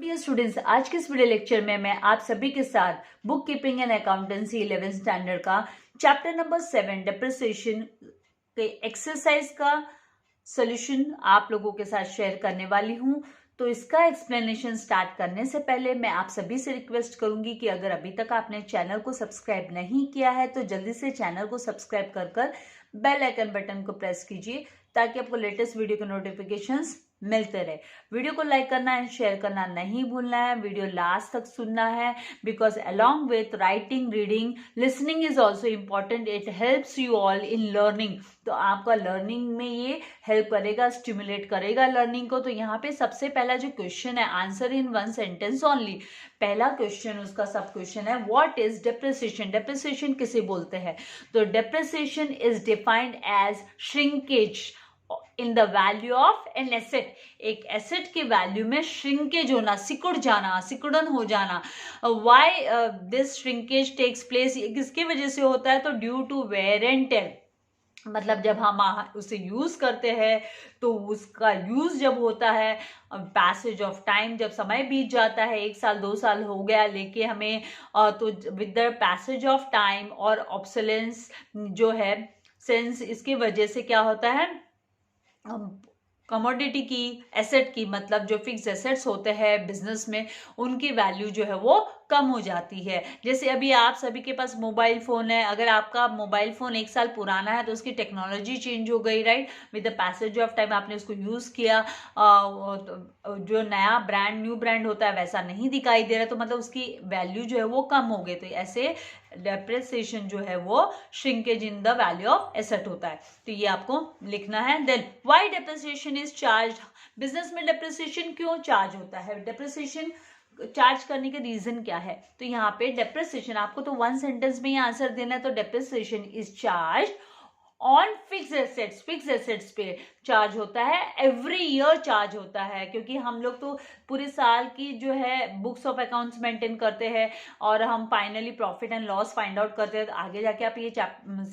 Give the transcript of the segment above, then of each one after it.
Dear students, आज के इस वीडियो लेक्चर में मैं आप सभी के साथ book keeping and accountancy 11th standard का चैप्टर नंबर 7 डेप्रिसिएशन के एक्सरसाइज का सॉल्यूशन आप लोगों के साथ शेयर करने वाली हूं। तो इसका एक्सप्लेनेशन स्टार्ट करने से पहले मैं आप सभी से रिक्वेस्ट करूंगी कि अगर अभी तक आपने चैनल को सब्सक्राइब नहीं किया है तो जल्दी से चैनल को सब्सक्राइब कर बेल आइकन बटन को प्रेस कीजिए ताकि आपको लेटेस्ट वीडियो के नोटिफिकेशंस मिलते रहे। वीडियो को लाइक करना एंड शेयर करना नहीं भूलना है। वीडियो लास्ट तक सुनना है because along with writing, reading, listening is also important. It helps you all in learning. तो आपका लर्निंग में ये हेल्प करेगा, स्टिमुलेट करेगा लर्निंग को। तो यहाँ पे सबसे पहला जो क्वेश्चन है, answer in one sentence only. पहला क्वेश्चन, उसका सब क्वेश्चन है व्हाट इज डेप्रिसिएशन। डेप्रिसिएशन किसे बोलते हैं? तो depreciation is defined as shrinkage in the value of an asset. एक एसेट के वैल्यू में श्रिंकेज होना, सिकुड़ जाना, सिकुड़न हो जाना। Why this shrinkage takes place, किसकी वजह से होता है? तो due to wear and tear. मतलब जब हम उसे यूज करते हैं तो उसका यूज जब होता है, पैसेज ऑफ टाइम, जब समय बीत जाता है, 1 साल 2 साल हो गया लेके हमें, तो with the passage of time और ऑब्सोलेंस जो है सेंस, इसकी वजह से क्या होता है, कमोडिटी की, एसेट की, मतलब जो फिक्स एसेट्स होते हैं बिजनेस में, उनकी वैल्यू जो है वो कम हो जाती है। जैसे अभी आप सभी के पास मोबाइल फोन है, अगर आपका मोबाइल फोन 1 साल पुराना है तो उसकी टेक्नोलॉजी चेंज हो गई, right. With the passage of time आपने उसको यूज किया, जो नया ब्रांड, न्यू ब्रांड होता है वैसा नहीं दिखाई दे रहा, तो मतलब उसकी वैल्यू जो है वो कम हो गई। तो ऐसे डेप्रिसिएशन जो है वो shrinkage in the value of asset होता है। तो ये आपको लिखना है। Then why depreciation is charge. Business में डेप्रिसिएशन क्यों चार्ज होता है? डेप्रिसिएशन चार्ज करने के रीजन क्या है? तो यहाँ पे डेप्रिसिएशन, आपको तो 1 सेंटेंस में ही आंसर देना है। तो depreciation is charge on fix assets. Fix assets पे चार्ज होता है, एवरी ईयर चार्ज होता है, क्योंकि हम लोग तो पूरे साल की जो है बुक्स ऑफ अकाउंट्स मेंटेन करते हैं और हम finally profit and loss find out करते हैं। तो आगे जाके आप ये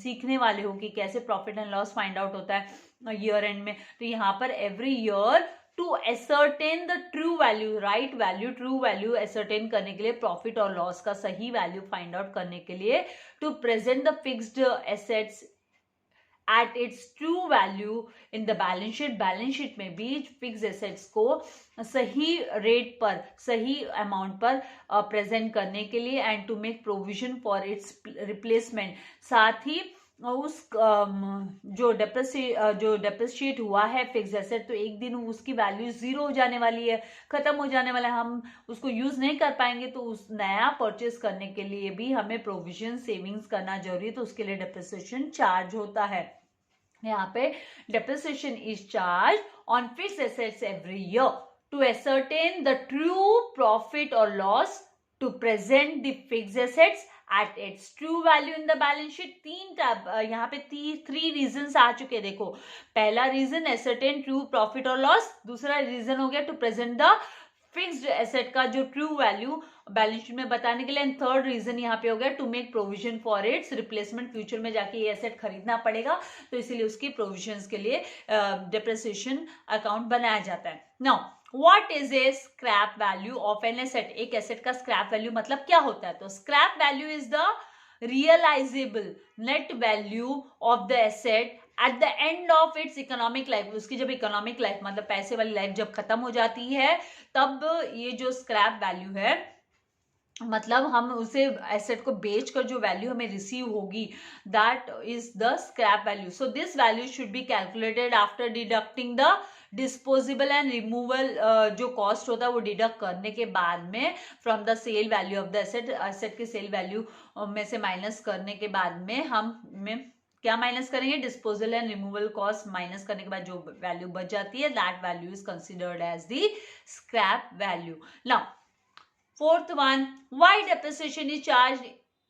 सीखने वाले हो कि कैसे profit and loss find out होता है ईयर एंड में। तो यहाँ पर every year to ascertain the true value, right value, true value ascertain करने के लिए, प्रॉफिट और लॉस का सही वैल्यू फाइंड आउट करने के लिए, to present the fixed assets at its true value in the balance sheet। Balance sheet में भी फिक्स एसेट्स को सही रेट पर, सही अमाउंट पर प्रेजेंट करने के लिए, and to make provision for its replacement. साथ ही उस जो डेप्रिसिएट हुआ है फिक्स एसेट, तो एक दिन उसकी वैल्यू 0 हो जाने वाली है, खत्म हो जाने वाला है, हम उसको यूज नहीं कर पाएंगे। तो उस नया परचेस करने के लिए भी हमें प्रोविजन, सेविंग्स करना जरूरी है। तो उसके लिए डेप्रिसिएशन चार्ज होता है। यहाँ पे depreciation is charge on fix assets every year to ascertain the true profit और loss, to present the fix assets at its true value in the balance sheet। यहाँ पे 3 रीजन आ चुके हैं। देखो, पहला रीजन एसर्टेन ट्रू प्रॉफिट और loss, दूसरा reason हो गया to present the fixed asset का जो ट्रू वैल्यू बैलेंस शीट में बताने के लिए, एंड थर्ड रीजन यहाँ पे हो गया to make provision for its replacement. Future में जाके ये एसेट खरीदना पड़ेगा तो इसीलिए उसकी प्रोविजंस के लिए डेप्रिसिएशन अकाउंट बनाया जाता है। Now what is a scrap value of an asset. एक एसेट का स्क्रैप वैल्यू मतलब क्या होता है? तो scrap value is the realisable net value of the asset at the end of its economic life. उसकी जब इकोनॉमिक लाइफ, मतलब पैसे वाली लाइफ जब खत्म हो जाती है, तब ये जो स्क्रैप वैल्यू है, मतलब हम उसे एसेट को बेचकर जो वैल्यू हमें रिसीव होगी, that is the scrap value. So this value should be calculated after deducting the disposable and removal. जो कॉस्ट होता है वो डिडक्ट करने के बाद में, from the sale value of the asset, asset के सेल वैल्यू में से माइनस करने के बाद में हम क्या माइनस करेंगे? Disposal and removal cost minus करने के बाद जो वैल्यू बच जाती है, that value is considered as the scrap value. Now fourth one, why depreciation is charge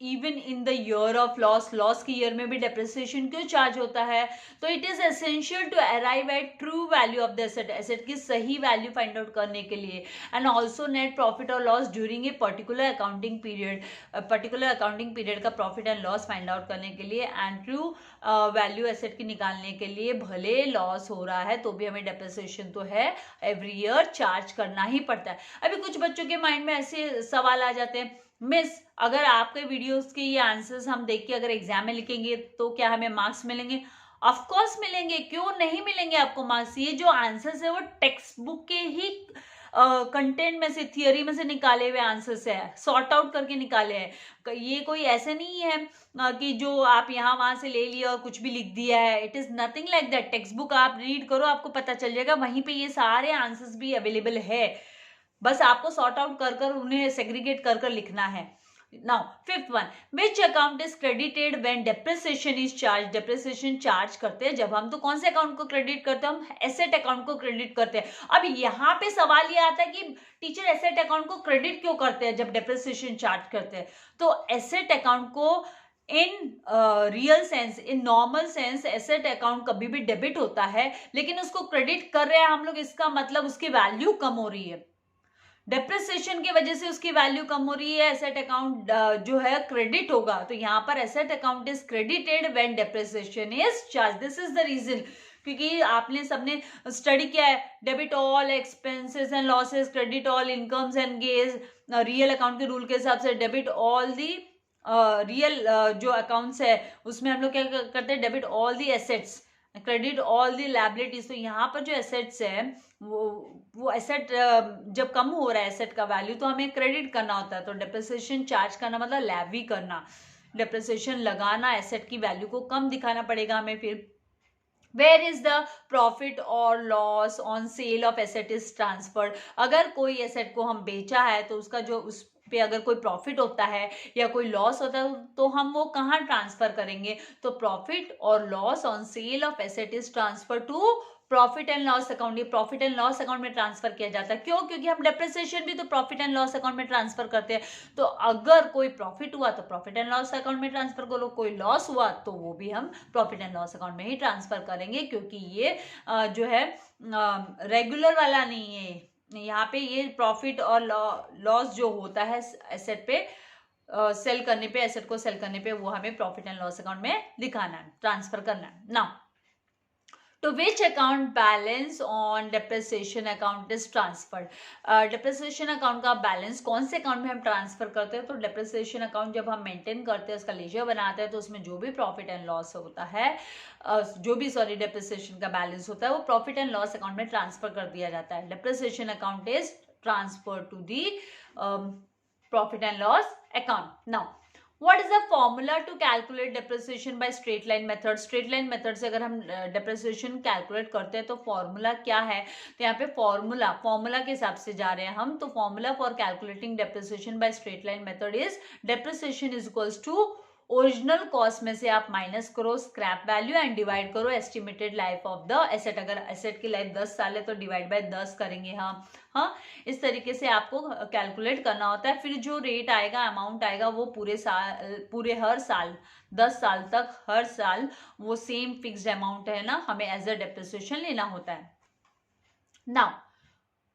even in the year of loss के ईयर में भी डेप्रिसिएशन क्यों चार्ज होता है? तो it is essential to arrive at true value of the asset, asset की सही value find out करने के लिए, एंड ऑल्सो नेट प्रॉफिट और loss during a particular accounting period का profit and loss find out करने के लिए, एंड ट्रू वैल्यू एसेट की निकालने के लिए। भले लॉस हो रहा है तो भी हमें डेप्रिसिएशन तो है एवरी ईयर चार्ज करना ही पड़ता है। अभी कुछ बच्चों के माइंड में ऐसे सवाल आ जाते हैं, मिस अगर आपके वीडियोस के ये आंसर्स हम देख के अगर एग्जाम में लिखेंगे तो क्या हमें मार्क्स मिलेंगे? ऑफ कोर्स मिलेंगे, क्यों नहीं मिलेंगे आपको मार्क्स? ये जो आंसर्स है वो टेक्स्ट बुक के ही कंटेंट में से, थियोरी में से निकाले हुए आंसर्स है, सॉर्ट आउट करके निकाले हैं। ये कोई ऐसे नहीं है कि जो आप यहाँ वहां से ले लिया और कुछ भी लिख दिया है। It is nothing like that. Text book आप रीड करो, आपको पता चल जाएगा, वहीं पे ये सारे आंसर्स भी अवेलेबल है, बस आपको सॉर्ट आउट कर कर उन्हें सेग्रीगेट कर कर लिखना है। Now fifth one, which account is credited when depreciation is charge? Depreciation charge करते हैं जब हम, तो कौन से अकाउंट को क्रेडिट करते हैं? हम एसेट अकाउंट को क्रेडिट करते हैं। अब यहाँ पे सवाल ये आता है कि टीचर एसेट अकाउंट को क्रेडिट क्यों करते हैं जब डेप्रिसिएशन चार्ज करते हैं? तो एसेट अकाउंट को in real sense, in normal sense asset account कभी भी डेबिट होता है, लेकिन उसको क्रेडिट कर रहे हैं हम लोग, इसका मतलब उसकी वैल्यू कम हो रही है। डेप्रिसिएशन की वजह से उसकी वैल्यू कम हो रही है, एसेट अकाउंट जो है क्रेडिट होगा। तो यहाँ पर asset account is credited when depreciation is charge. This is the reason, क्योंकि आपने सबने स्टडी किया है, debit all expenses and losses, credit all incomes and gains. Real account के रूल के हिसाब से डेबिट ऑल दी रियल जो अकाउंट्स है उसमें हम लोग क्या करते हैं? Debit all the assets, credit all the liabilities. तो यहाँ पर जो एसेट्स है वो एसेट जब कम हो रहा है एसेट का वैल्यू तो हमें क्रेडिट करना होता है। तो डेप्रिसिएशन चार्ज करना मतलब लैवी करना, डेप्रिसिएशन लगाना, एसेट की वैल्यू को कम दिखाना पड़ेगा हमें। फिर वेयर इज द प्रॉफिट और loss on sale of asset is transferred? अगर कोई एसेट को हम बेचा है तो उसका जो उस पे अगर कोई प्रॉफिट होता है या कोई लॉस होता है तो हम वो कहाँ ट्रांसफर करेंगे? तो प्रॉफिट और loss on sale of asset is transfer to profit and loss account. ये प्रॉफिट एंड लॉस अकाउंट में ट्रांसफर किया जाता है। क्यों? क्योंकि हम डेप्रिसिएशन भी तो प्रॉफिट एंड लॉस अकाउंट में ट्रांसफर करते हैं। तो अगर कोई प्रॉफिट हुआ तो प्रॉफिट एंड लॉस अकाउंट में ट्रांसफर करो, कोई लॉस हुआ तो वो भी हम प्रॉफिट एंड लॉस अकाउंट में ही ट्रांसफर करेंगे, क्योंकि ये जो है रेगुलर वाला नहीं है। यहाँ पे ये प्रॉफिट और लॉस जो होता है एसेट पे सेल करने पे, एसेट को सेल करने पे, वो हमें प्रॉफिट एंड लॉस अकाउंट में दिखाना है, ट्रांसफर करना है। Now to which account balance on depreciation account is transferred? depreciation account का बैलेंस कौन से अकाउंट में हम ट्रांसफर करते हैं? तो depreciation account जब हम मेंटेन करते हैं, उसका लेजर बनाते हैं, तो उसमें जो भी प्रॉफिट एंड लॉस होता है, जो भी depreciation का बैलेंस होता है वो प्रॉफिट एंड लॉस अकाउंट में ट्रांसफर कर दिया जाता है। depreciation account is transferred to the profit and loss account. Now What is the formula to calculate depreciation by straight line method? straight line method से अगर हम depreciation calculate करते हैं तो formula क्या है? तो यहाँ पे formula के हिसाब से जा रहे हैं हम। तो formula for calculating depreciation by straight line method is depreciation is equals to original cost में से आप माइनस करो स्क्रैप वैल्यू एंड डिवाइड करो estimated life of the asset. अगर एसेट की लाइफ 10 साल है तो डिवाइड बाय 10 करेंगे हम। हाँ, इस तरीके से आपको कैलकुलेट करना होता है। फिर जो रेट आएगा, अमाउंट आएगा, वो पूरे हर साल 10 साल तक हर साल वो सेम फिक्स्ड अमाउंट है ना, हमें एज अ डेप्रिसिएशन लेना होता है। Now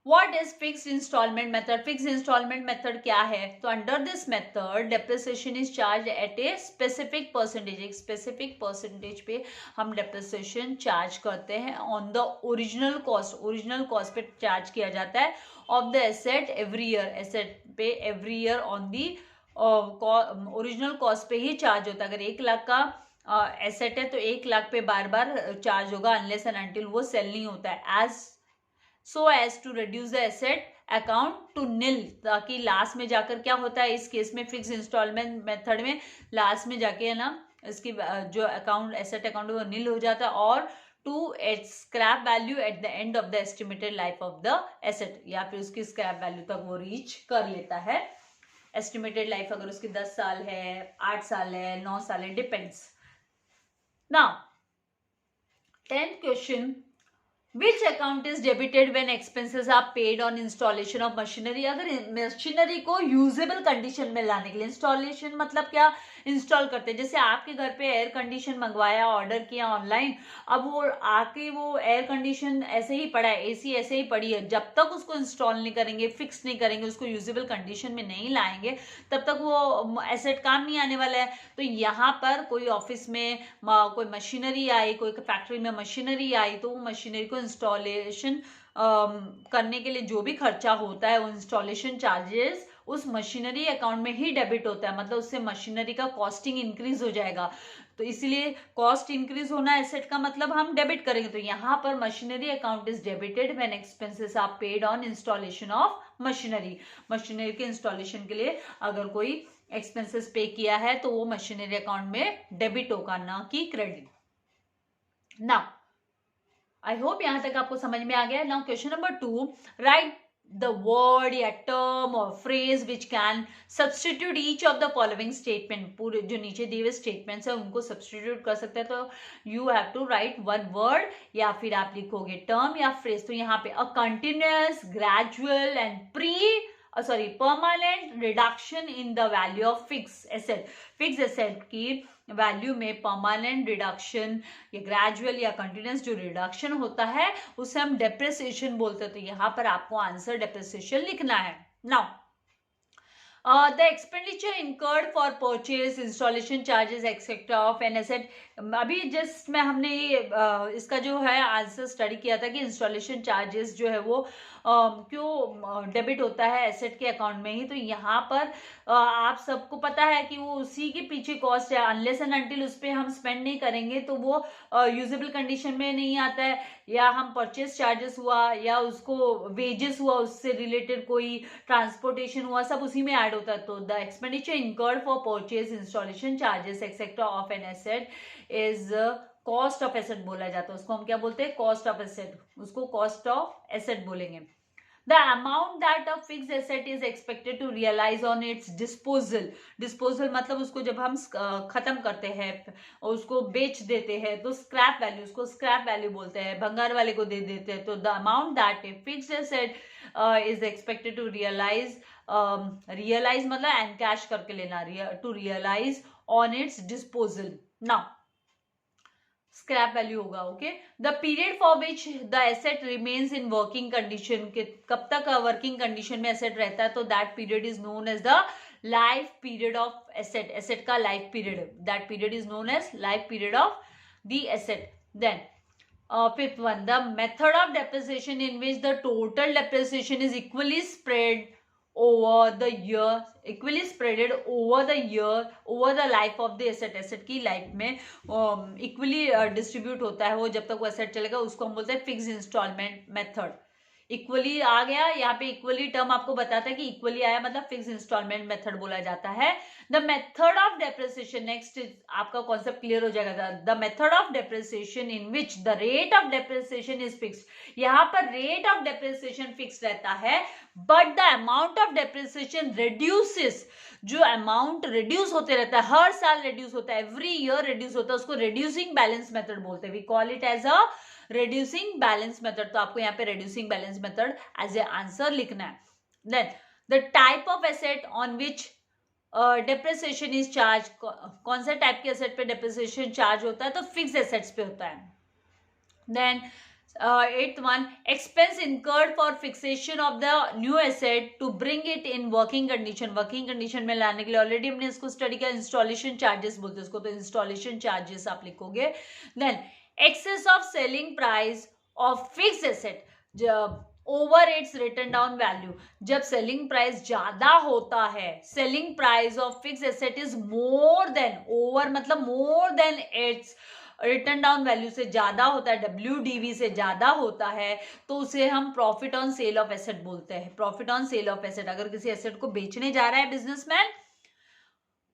What is fixed installment method? Fixed installment method क्या है? तो under this method depreciation is charged at a specific percentage. एक specific percentage पे हम depreciation charge करते हैं on the original cost. Original cost पे charge किया जाता है of the asset every year. Asset पे every year on the original cost पे ही charge होता है। अगर 1 लाख का एसेट है तो 1 लाख पे बार बार चार्ज होगा unless and until वो सेल नहीं होता है, so as to reduce the asset account to nil, ताकि लास्ट में जाकर क्या होता है इस केस में फिक्स इंस्टॉलमेंट मेथड में लास्ट में जाके है ना इसकी जो अकाउंट एसेट अकाउंट वो नील हो जाता है और to its scrap value at the end of the estimated life of the asset, या फिर उसकी स्क्रैप वैल्यू तक वो रीच कर लेता है। एस्टिमेटेड लाइफ अगर उसकी 10 साल है, 8 साल है, 9 साल है, depends. Now 10th question, Which account is debited when expenses are paid on installation of machinery? अगर मशीनरी को यूजेबल कंडीशन में लाने के लिए, इंस्टॉलेशन मतलब क्या, इंस्टॉल करते हैं, जैसे आपके घर पे एयर कंडीशन मंगवाया, ऑर्डर किया ऑनलाइन, अब वो आके वो एयर कंडीशन ऐसे ही पड़ा है, एसी ऐसे ही पड़ी है, जब तक उसको इंस्टॉल नहीं करेंगे, फिक्स नहीं करेंगे, उसको यूजेबल कंडीशन में नहीं लाएंगे, तब तक वो एसेट काम नहीं आने वाला है। तो यहाँ पर कोई ऑफिस में कोई मशीनरी आई, कोई फैक्ट्री में मशीनरी आई, तो वो मशीनरी को इंस्टॉलेशन करने के लिए जो भी खर्चा होता है, वो इंस्टॉलेशन चार्जेस उस मशीनरी अकाउंट में ही डेबिट होता है, मतलब उससे मशीनरी का कॉस्टिंग इंक्रीज हो जाएगा। तो इसलिए कॉस्ट इंक्रीज होना एसेट का मतलब हम डेबिट करेंगे। तो यहाँ पर machinery account is debited when expenses are paid on installation of machinery. Machinery के इंस्टॉलेशन के लिए अगर कोई एक्सपेंसेस पे किया है तो वो मशीनरी अकाउंट में डेबिट होगा, ना कि क्रेडिट। नाउ आई होप यहां तक आपको समझ में आ गया। Now question number 2, right the word या term or phrase which can substitute each of the following statement। पूरे जो नीचे दिए हुए स्टेटमेंट्स है उनको सब्सटीट्यूट कर सकते हैं। तो you have to write one word या फिर आप लिखोगे term या phrase। तो यहाँ पे a continuous, gradual and permanent reduction in the value of fixed asset। Fix asset की वैल्यू में परमानेंट रिडक्शन या ग्रेजुअल या कंटिन्यूस जो रिडक्शन होता है उसे हम डेप्रिसिएशन बोलते हैं। तो यहाँ पर आपको आंसर डेप्रिसिएशन लिखना है। Now the expenditure incurred for purchase, installation charges etc of an asset। अभी जस्ट में हमने इसका जो है आंसर स्टडी किया था कि इंस्टॉलेशन चार्जेस जो है वो क्यों डेबिट होता है एसेट के अकाउंट में ही। तो यहाँ पर आप सबको पता है कि वो उसी के पीछे कॉस्ट है, अनलेस एंड अनटिल उस पर हम स्पेंड नहीं करेंगे तो वो यूजेबल कंडीशन में नहीं आता है, या हम परचेस चार्जेस हुआ या उसको वेजेस हुआ, उससे रिलेटेड कोई ट्रांसपोर्टेशन हुआ, सब उसी में ऐड होता है। तो the expenditure incurred for purchase, installation charges etcetera of an asset is cost of asset बोला जाता है। उसको हम क्या बोलते हैं, कॉस्ट ऑफ एसेट, उसको कॉस्ट ऑफ एसेट बोलेंगे। The amount that a fixed asset is expected to realize on its disposal। disposal मतलब उसको जब हम खत्म करते हैं और उसको बेच देते हैं तो स्क्रैप वैल्यू, उसको स्क्रैप वैल्यू बोलते हैं, भंगार वाले को दे देते हैं। तो the amount that a fixed asset is expected to realize, realize मतलब एनकैश करके लेना, to realize on its disposal। now scrap value होगा। Okay, the period for which the asset remains in working condition, के कब तक working condition में asset रहता है, तो that period is known as the life period of asset. Asset का life period, that period is known as life period of the asset. Then fifth one, the method of depreciation in which the total depreciation is equally spread over the year, equally spreaded over the year, over the life of the asset। Asset की life में equally distribute होता है वो जब तक वो asset चलेगा, उसको हम बोलते हैं फिक्स इंस्टॉलमेंट मेथड। इक्वली आ गया यहाँ पे, इक्वली टर्म आपको बताता है कि इक्वली आया मतलब फिक्स इंस्टॉलमेंट मेथड बोला जाता है। The method of depreciation, next आपका कॉन्सेप्ट क्लियर हो जाएगा। The method of depreciation in which the rate of depreciation is fixed. यहाँ पर रेट ऑफ डेप्रिसिएशन फिक्स रहता है, but the amount of depreciation reduces. जो अमाउंट रिड्यूस होते रहता है, हर साल रिड्यूस होता है, एवरी ईयर रिड्यूस होता है, उसको रिड्यूसिंग बैलेंस मेथड बोलते हैं। We call it as a reducing balance method। तो आपको यहाँ पे reducing balance method as a answer लिखना है। Then the type of asset on which depreciation is charged, कौन से टाइप के एसेट पे depreciation चार्ज होता है, तो फिक्स एसेट्स पे होता है। Then eighth one, expense incurred for fixation of the new asset to bring it in working condition। working condition में लाने के लिए ऑलरेडी हमने इसको स्टडी किया, इंस्टॉलेशन चार्जेस बोलते हैं उसको, तो इंस्टॉलेशन चार्जेस आप लिखोगे। Then excess of selling price of fixed asset, जब over its return down value, जब सेलिंग प्राइस ज्यादा होता है, selling price of fix asset is more than, over मतलब more than its return down value से ज्यादा होता है, WDV से ज्यादा होता है, तो उसे हम profit on sale of asset बोलते हैं। Profit on sale of asset, अगर किसी एसेट को बेचने जा रहा है बिजनेसमैन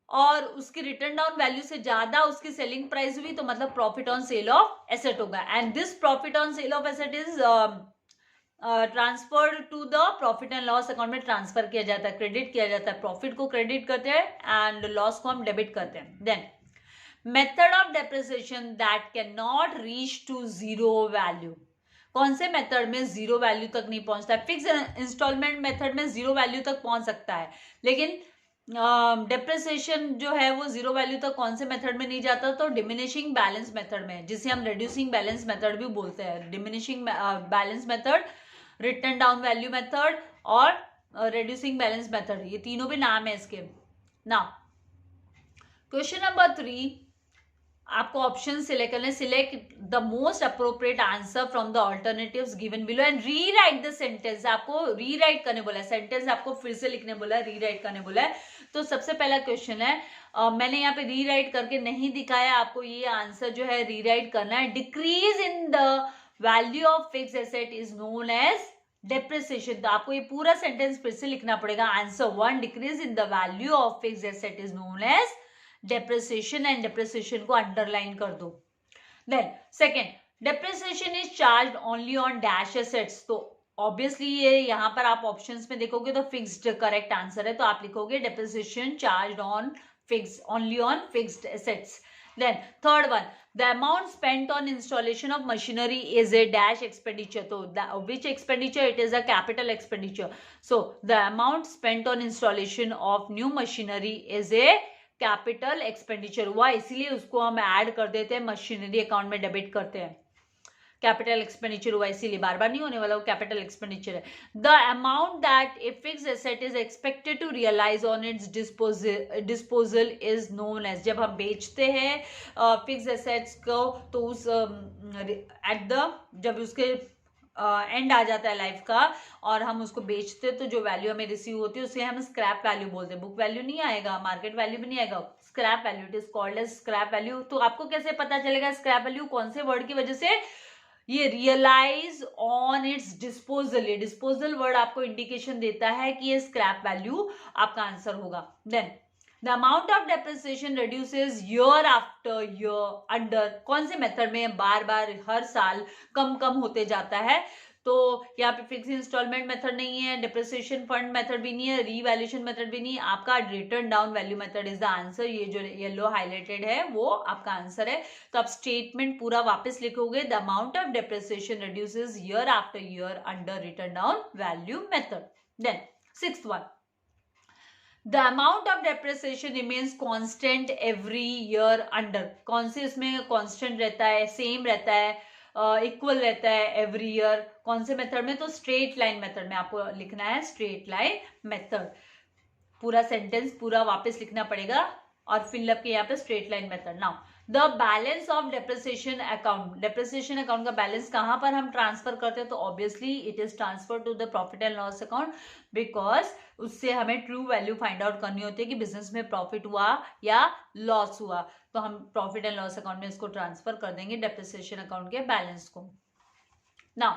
और उसकी रिटर्न डाउन वैल्यू से ज्यादा उसकी सेलिंग प्राइस हुई, तो मतलब profit on sale of asset होगा। And this profit on sale of asset is transferred to the profit and loss account में ट्रांसफर किया जाता है, क्रेडिट किया जाता है। प्रॉफिट को क्रेडिट करते हैं एंड लॉस को हम डेबिट करते हैं। Then method of depreciation that can not reach to zero value. कौन से मेथड में जीरो वैल्यू तक नहीं पहुंचता है? फिक्स इंस्टॉलमेंट मेथड में जीरो वैल्यू तक पहुंच सकता है, लेकिन डेप्रिसिएशन जो है वो जीरो वैल्यू तक कौन से मेथड में नहीं जाता? तो डिमिनिशिंग बैलेंस मेथड में, जिसे हम रिड्यूसिंग बैलेंस मेथड भी बोलते हैं। Diminishing balance method, return down value method और रिड्यूसिंग बैलेंस मेथड, ये तीनों भी नाम है इसके। नाउ क्वेश्चन नंबर 3, आपको ऑप्शन सिलेक्ट करने, select the most appropriate answer from the alternatives given below and rewrite the sentence. आपको रीराइट करने बोला है, सेंटेंस आपको फिर से लिखने बोला है, रीराइट करने बोला है। तो सबसे पहला क्वेश्चन है, मैंने यहाँ पे रीराइट करके नहीं दिखाया, आपको ये आंसर जो है रीराइट करना है। Decrease in the value of fixed asset is known as depreciation. तो आपको ये पूरा सेंटेंस फिर से लिखना पड़ेगा। Answer 1, decrease in the value of fixed asset is known as depreciation, and depreciation को अंडरलाइन कर दो। Then second, depreciation is charged only on dash assets. तो ऑब्वियसली ये यहाँ पर आप ऑप्शंस में देखोगे तो फिक्स्ड करेक्ट आंसर है, तो आप लिखोगे depreciation charged on fixed, only on fixed assets. Then third one, the amount spent on installation of machinery is a dash expenditure. So which expenditure? It is a capital expenditure. So the amount spent on installation of new machinery is a capital expenditure हुआ, इसीलिए उसको हम add कर देते हैं, machinery account में debit करते हैं। कैपिटल एक्सपेंडिचर हुआ इसीलिए, बार बार नहीं होने वाला, वो कैपिटल एक्सपेंडिचर है। The amount that a fixed asset is expected to realise on its disposal is known as. जब हम बेचते हैं फिक्स्ड एसेट्स को, तो उस एट द जब उसके एंड आ जाता है लाइफ का और हम उसको बेचते हैं, तो जो वैल्यू हमें रिसीव होती है उसे हम स्क्रैप वैल्यू बोलते हैं। बुक वैल्यू नहीं आएगा, मार्केट वैल्यू भी नहीं आएगा, scrap value, it is called as scrap value. तो आपको कैसे पता चलेगा स्क्रैप वैल्यू? कौन से वर्ड की वजह से? ये रियलाइज ऑन इट्स डिस्पोजल, ये डिस्पोजल वर्ड आपको इंडिकेशन देता है कि ये स्क्रैप वैल्यू आपका आंसर होगा। Then the amount of depreciation reduces year after year under, कौन से मेथड में बार बार हर साल कम कम होते जाता है? तो यहाँ पे फिक्स इंस्टॉलमेंट मेथड नहीं है, डेप्रिसिएशन फंड मेथड भी नहीं है, रीवैल्यूएशन मेथड भी नहीं है, आपका return down value method is the answer. ये जो येलो हाईलाइटेड है वो आपका आंसर है। तो आप स्टेटमेंट पूरा वापस लिखोगे, the amount of depreciation reduces year after year under written down value method. Then sixth one, the amount of depreciation remains constant every year under, कौन से इसमें कांस्टेंट रहता है, सेम रहता है, इक्वल रहता है एवरी ईयर? कौन से मेथड में? तो स्ट्रेट लाइन मेथड में आपको लिखना है, स्ट्रेट लाइन मेथड। पूरा सेंटेंस पूरा वापस लिखना पड़ेगा और फिलअप के यहाँ पे straight line method. Now the balance of depreciation account, depreciation account का बैलेंस कहां पर हम ट्रांसफर करते हैं? तो obviously it is transfer to the profit and loss account, because उससे हमें ट्रू वैल्यू फाइंड आउट करनी होती है कि बिजनेस में प्रॉफिट हुआ या लॉस हुआ। तो हम प्रॉफिट एंड लॉस अकाउंट में इसको ट्रांसफर कर देंगे, डेप्रिसिएशन अकाउंट के बैलेंस को। Now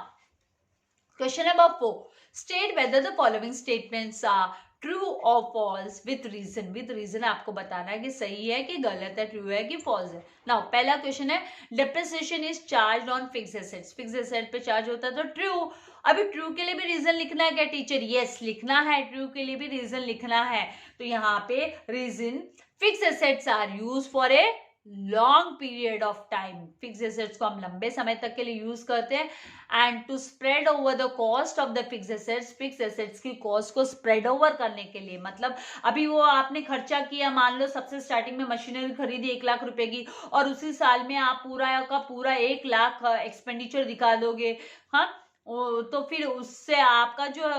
question number 4, state whether the following statements are true और false with reason. With reason आपको बताना है कि सही है कि गलत है, ट्रू है कि फॉल्स है। नाउ पहला क्वेश्चन है, depreciation is charged on fixed assets, fixed asset पे चार्ज होता है, तो ट्रू। अभी ट्रू के लिए भी रीजन लिखना है क्या टीचर? यस, लिखना है, ट्रू के लिए भी रीजन लिखना है। तो यहाँ पे reason, fixed assets are used for a long period of time, fixed assets को हम लंबे समय तक के लिए यूज करते हैं, and to spread over the cost of the fixed assets, fixed assets की कॉस्ट को स्प्रेड ओवर करने के लिए। मतलब अभी वो आपने खर्चा किया, मान लो सबसे स्टार्टिंग में मशीनरी खरीदी 1 लाख रुपए की, और उसी साल में आप पूरा का पूरा 1 लाख एक्सपेंडिचर दिखा दोगे, हाँ, तो फिर उससे आपका जो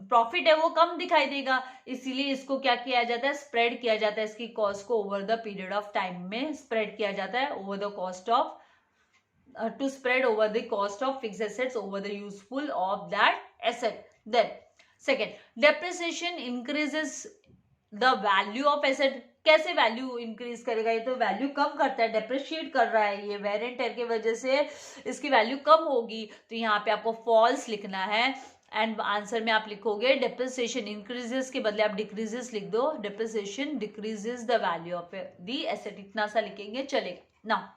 प्रॉफिट है वो कम दिखाई देगा। इसीलिए इसको क्या किया जाता है? स्प्रेड किया जाता है, इसकी कॉस्ट को over the period of time में स्प्रेड किया जाता है, over the cost of, to spread over the cost of fixed assets over the useful of that asset. Then second, depreciation increases the value of asset. कैसे value increase करेगा? ये तो value कम करता है, डेप्रिशिएट कर रहा है, ये वेयर एंड टेयर की वजह से इसकी वैल्यू कम होगी। तो यहाँ पे आपको फॉल्स लिखना है, एंड आंसर में आप लिखोगे डेप्रिसिएशन इंक्रीजेस के बदले आप डिक्रीजेस लिख दो, depreciation decreases the value of the asset, इतना सा लिखेंगे चलेगा। Now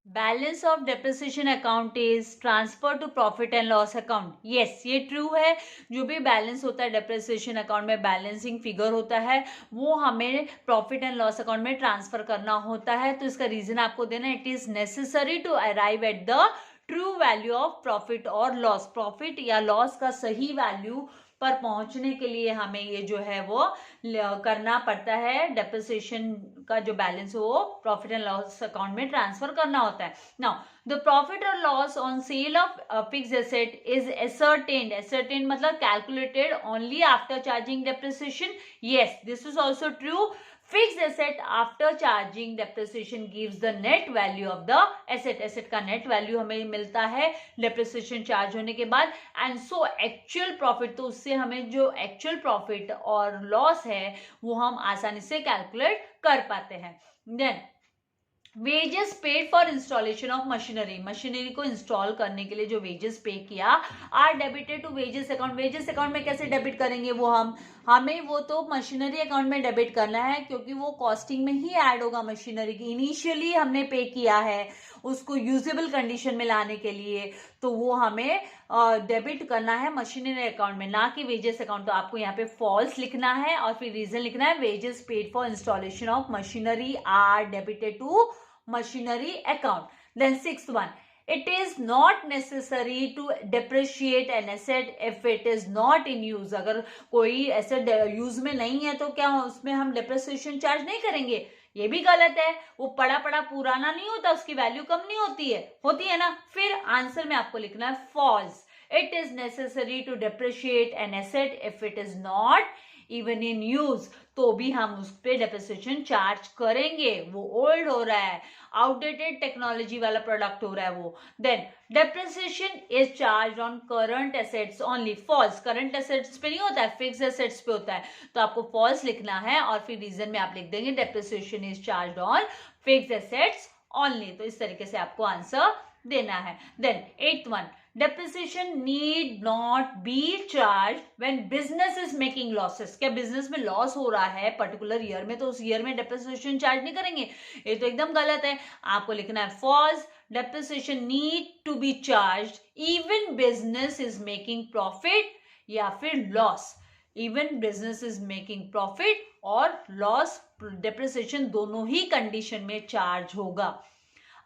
balance of depreciation account is transfer to profit and loss account. Yes, ये ट्रू है। जो भी बैलेंस होता है डेप्रिसिएशन अकाउंट में, बैलेंसिंग फिगर होता है, वो हमें प्रॉफिट एंड लॉस अकाउंट में ट्रांसफर करना होता है। तो इसका रीजन आपको देना, it is necessary to arrive at the true value of profit और लॉस, प्रॉफिट या लॉस का सही वैल्यू पर पहुंचने के लिए हमें ये जो है वो करना पड़ता है, डेप्रिसिएशन का जो बैलेंस है वो प्रॉफिट एंड लॉस अकाउंट में ट्रांसफर करना होता है। नाउ द प्रॉफिट और loss on sale of fixed asset is ascertained, ascertained मतलब calculated only after charging depreciation. Yes, this is also true. Fixed asset after charging depreciation gives the net value of the asset, asset का net value हमें मिलता है depreciation charge होने के बाद, and so actual profit, तो उससे हमें जो actual profit और loss है वो हम आसानी से calculate कर पाते हैं। Then wages paid for installation of machinery, machinery को इंस्टॉल करने के लिए जो वेजेस पे किया are debited to wages account. Wages account में कैसे डेबिट करेंगे वो हमें वो तो मशीनरी अकाउंट में डेबिट करना है, क्योंकि वो कॉस्टिंग में ही ऐड होगा मशीनरी की। इनिशियली हमने पे किया है उसको यूजेबल कंडीशन में लाने के लिए, तो वो हमें डेबिट करना है मशीनरी अकाउंट में, ना कि वेजेस अकाउंट। तो आपको यहाँ पे फॉल्स लिखना है और फिर रीजन लिखना है, wages paid for installation of machinery are debited to machinery account. Then sixth one, it is not necessary to depreciate an asset if it is not in use. अगर कोई asset यूज में नहीं है तो क्या उसमें हम depreciation चार्ज नहीं करेंगे? ये भी गलत है। वो पड़ा पड़ा पुराना नहीं होता, उसकी वैल्यू कम नहीं होती है ना। फिर आंसर में आपको लिखना है false. It is necessary to depreciate an asset if it is not even in use. तो भी हम उस पर डेप्रिसिएशन चार्ज करेंगे, वो ओल्ड हो रहा है, आउटडेटेड टेक्नोलॉजी वाला प्रोडक्ट हो रहा है वो। Then depreciation is charge on current assets only. False, current assets पे नहीं होता है, फिक्स्ड एसेट्स पे होता है। तो आपको फॉल्स लिखना है और फिर रीजन में आप लिख देंगे depreciation is charge on fixed assets only. तो इस तरीके से आपको आंसर देना है। Then eighth one, depreciation need not be charged when business is making losses. क्या बिजनेस में लॉस हो रहा है पर्टिकुलर ईयर में, तो उस ईयर में डेप्रिसिएशन चार्ज नहीं करेंगे? ये तो एकदम गलत है। आपको लिखना है false, depreciation need to be charge even business is making profit या फिर loss. Even business is making profit और लॉस, डेप्रिसिएशन दोनों ही कंडीशन में चार्ज होगा।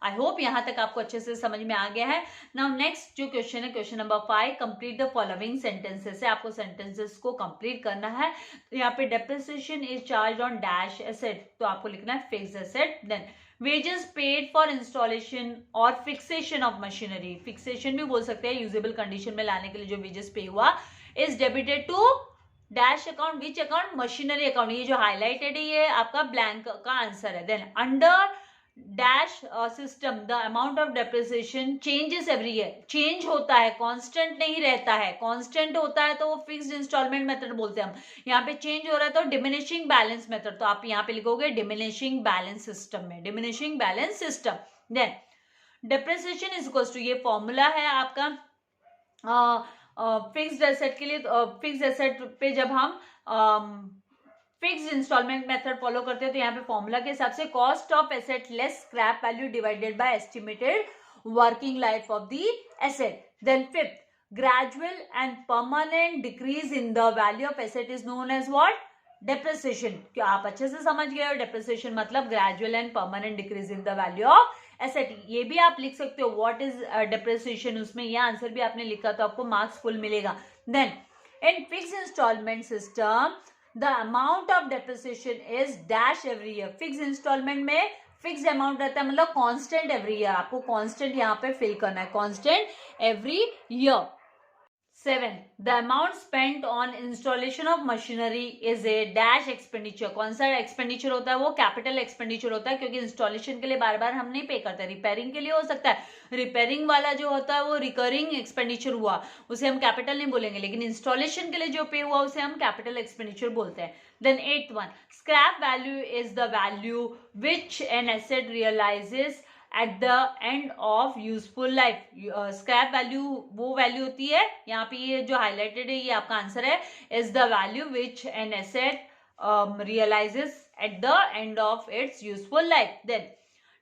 आई होप यहां तक आपको अच्छे से समझ में आ गया है। नाउ नेक्स्ट जो क्वेश्चन है, question number 5, complete the following sentences है। आपको सेंटेंसेस को कंप्लीट करना है। तो यहाँ पे depreciation is charge on dash asset, तो आपको लिखना है fixed asset. Then wages paid for installation और फिक्सेशन ऑफ मशीनरी, फिक्सेशन भी बोल सकते हैं यूजेबल कंडीशन में लाने के लिए जो वेजेस पे हुआ, is debited to dash account, which account? Machinery account. ये जो हाईलाइटेड है ये आपका ब्लैंक का आंसर है। Then under dash system the amount of depreciation changes every year, change होता है, कांस्टेंट नहीं रहता है। कांस्टेंट होता है तो वो फिक्स्ड इंस्टॉलमेंट मेथड बोलते हैं हम। यहाँ पे चेंज हो रहा है तो डिमिनिशिंग बैलेंस मेथड, तो आप यहाँ पे लिखोगे डिमिनिशिंग बैलेंस सिस्टम में, diminishing balance system. Then depreciation is equals to, ये फॉर्मूला है आपका फिक्स्ड एसेट के लिए। फिक्स्ड एसेट पे जब हम फिक्स्ड इंस्टॉलमेंट मेथड फॉलो करते हैं तो यहाँ पे फॉर्मूला के हिसाब से cost of asset less scrap value divided by estimated working life of the asset. Then fifth, gradual and permanent decrease in the value of asset is known as what? Depreciation. क्या आप अच्छे से समझ गए हो? डेप्रिसिएशन मतलब gradual and permanent decrease in the value of asset. ये भी आप लिख सकते हो व्हाट इज डेप्रिसिएशन, उसमें यह आंसर भी आपने लिखा तो आपको मार्क्स फुल मिलेगा। Then in fixed installment system the amount of depreciation is dash every year. Fix installment में फिक्स अमाउंट रहता है, मतलब कांस्टेंट एवरी ईयर। आपको कांस्टेंट यहाँ पे फिल करना है, constant every year. 7, the amount spent on installation of machinery is a dash expenditure. कौन सा एक्सपेंडिचर होता है? वो कैपिटल एक्सपेंडिचर होता है, क्योंकि इंस्टॉलेशन के लिए बार बार हम नहीं पे करते। रिपेयरिंग के लिए हो सकता है, रिपेयरिंग वाला जो होता है वो रिकरिंग एक्सपेंडिचर हुआ, उसे हम कैपिटल नहीं बोलेंगे, लेकिन इंस्टॉलेशन के लिए जो पे हुआ उसे हम कैपिटल एक्सपेंडिचर बोलते हैं। Then 8th one, scrap value is the value which an asset realizes eight the end of useful life. Scrap value वो वैल्यू होती है, यहाँ पे ये जो हाईलाइटेड है ये आपका आंसर है, is the value which an asset realises at the end of its useful life. Then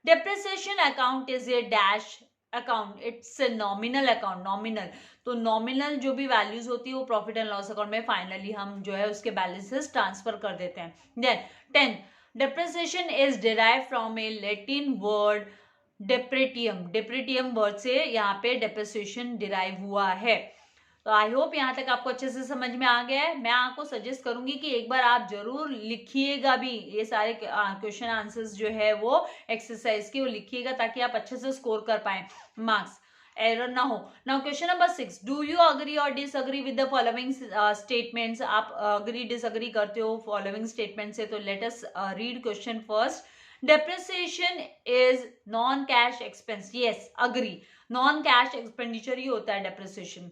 depreciation account is a dash account, it's a nominal account. Nominal, तो नॉमिनल जो भी वैल्यूज होती है वो प्रॉफिट एंड लॉस अकाउंट में finally हम जो है उसके बैलेंसेस ट्रांसफर कर देते हैं। Then 10, depreciation is derived from a Latin word depretium word से यहाँ पे डेप्रिसिएशन डिराइव हुआ है। तो आई होप यहाँ तक आपको अच्छे से समझ में आ गया है। मैं आपको सजेस्ट करूंगी कि एक बार आप जरूर लिखिएगा भी ये सारे क्वेश्चन आंसर्स जो है वो एक्सरसाइज के, वो लिखिएगा ताकि आप अच्छे से स्कोर कर पाए, मार्क्स एरर ना हो। Now question number 6, do you agree और disagree with the following statements. आप अग्री डिसअग्री करते हो फॉलोइंग स्टेटमेंट से, तो let us read question first. Depreciation is non-cash expense. Yes, agree. Non-cash expenditure ही होता है depreciation.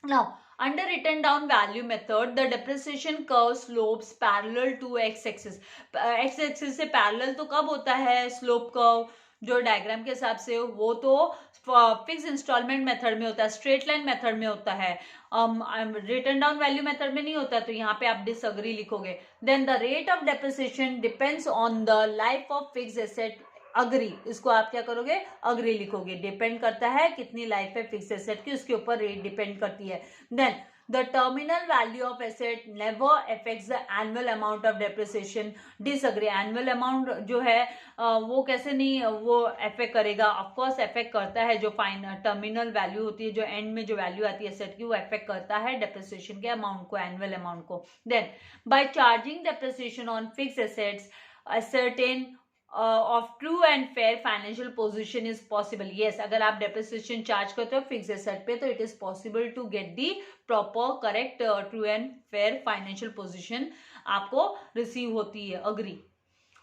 Now, under written down value method, the depreciation curve slopes parallel to x-axis. x-axis से parallel तो कब होता है slope curve जो diagram के हिसाब से, वो तो फिक्स इंस्टॉलमेंट मेथड में होता है, स्ट्रेट लाइन मेथड में होता है, रिटर्न डाउन वैल्यू मेथड में नहीं होता। तो यहाँ पे आप डिसअग्री लिखोगे। Then the rate of depreciation depends on the life of fix asset. Agree, इसको आप क्या करोगे, अग्री लिखोगे। डिपेंड करता है कितनी लाइफ है फिक्स एसेट की, उसके ऊपर रेट डिपेंड करती है। Then the terminal value of asset never affects the annual amount of depreciation. Disagree. annual amount जो है वो कैसे नहीं वो अफेक्ट करेगा, ऑफकोर्स अफेक्ट करता है। जो फाइनल टर्मिनल वैल्यू होती है, जो एंड में जो वैल्यू आती है एसेट की, वो अफेक्ट करता है डेप्रिसिएशन के अमाउंट को, एनुअल अमाउंट को। Then by charging depreciation on fix assets a certain of true and fair financial position is possible. Yes, अगर आप depreciation charge करते हो फिक्स एसेट पे, तो it is possible to get the proper correct true and fair financial position आपको receive होती है। Agree.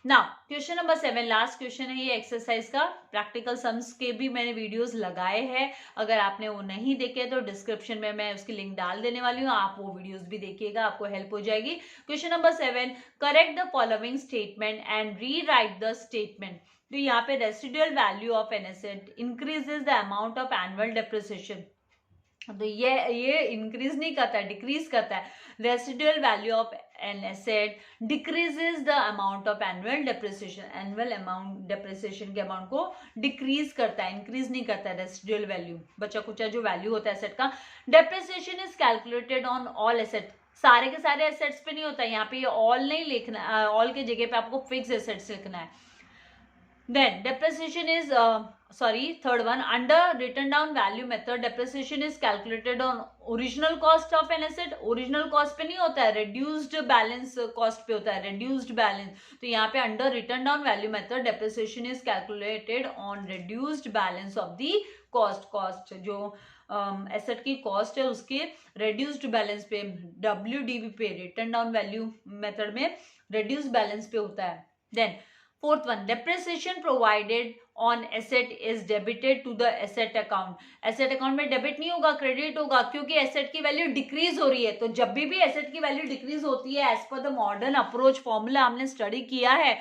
Now question number 7, last question है ये एक्सरसाइज का। प्रैक्टिकल सम्स के भी मैंने वीडियोस लगाए हैं, अगर आपने वो नहीं देखे तो डिस्क्रिप्शन में मैं उसकी लिंक डाल देने वाली हूँ, आप वो वीडियोस भी देखिएगा, आपको हेल्प हो जाएगी। Question number 7, correct the following statement and rewrite the statement. तो यहाँ पे residual value of an asset increases the amount of annual depreciation. तो ये इंक्रीज नहीं करता है, डिक्रीज करता है। Residual value of an asset decreases the amount of annual depreciation. Annual amount depreciation के अमाउंट को डिक्रीज करता है, इंक्रीज नहीं करता है। रेसिडुअल वैल्यू, बचा कुचा जो वैल्यू होता है एसेट का। Depreciation is calculated on all asset. सारे के सारे एसेट्स पे नहीं होता है, यहाँ पे ये ऑल नहीं लिखना, ऑल के जगह पे आपको फिक्स एसेट्स लिखना है। Then depreciation is third one, under written down value method depreciation is calculated on original cost of an asset. Original cost पे नहीं होता है, reduced balance cost पे होता है, reduced balance। तो यहाँ पे under written down value method depreciation is calculated on reduced balance of the cost जो एसेट की कॉस्ट है उसके reduced balance पे, WDV पे, written down value method में reduced balance पे होता है। Then fourth one, depreciation provided on asset is debited to the asset account. asset account में डेबिट नहीं होगा, क्रेडिट होगा, क्योंकि एसेट की वैल्यू डिक्रीज हो रही है। तो जब भी एसेट की वैल्यू डिक्रीज होती है, as per the modern approach formula हमने स्टडी किया है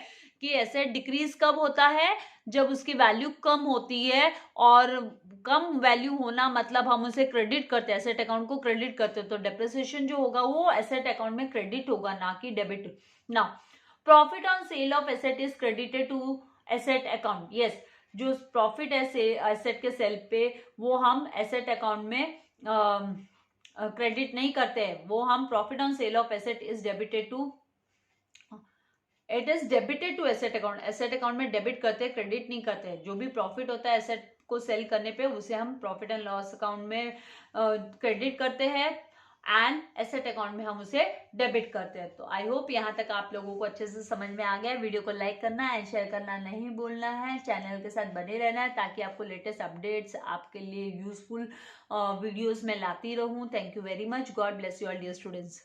कि एसेट डिक्रीज कब होता है, जब उसकी वैल्यू कम होती है। और कम वैल्यू होना मतलब हम उसे क्रेडिट करते हैं, एसेट अकाउंट को क्रेडिट करते हैं। तो डेप्रिसिएशन जो होगा वो एसेट अकाउंट में क्रेडिट होगा, ना कि debit. Now profit on sale of asset is credited to asset account. Yes, जो प्रॉफिट है एसेट के सेल पे, वो हम एसेट अकाउंट में क्रेडिट नहीं करते हैं, वो हम profit on sale of asset is debited to, it is debited to asset account. Asset account में डेबिट करते हैं, क्रेडिट नहीं करते हैं। जो भी प्रॉफिट होता है एसेट को सेल करने पे, उसे हम प्रॉफिट एंड लॉस अकाउंट में क्रेडिट करते हैं, एंड एसेट अकाउंट में हम उसे डेबिट करते हैं। तो आई होप यहाँ तक आप लोगों को अच्छे से समझ में आ गया। वीडियो को लाइक करना एंड शेयर करना नहीं भूलना है, चैनल के साथ बने रहना है ताकि आपको लेटेस्ट अपडेट्स, आपके लिए यूजफुल वीडियोस में लाती रहूं। Thank you very much. God bless you all dear students.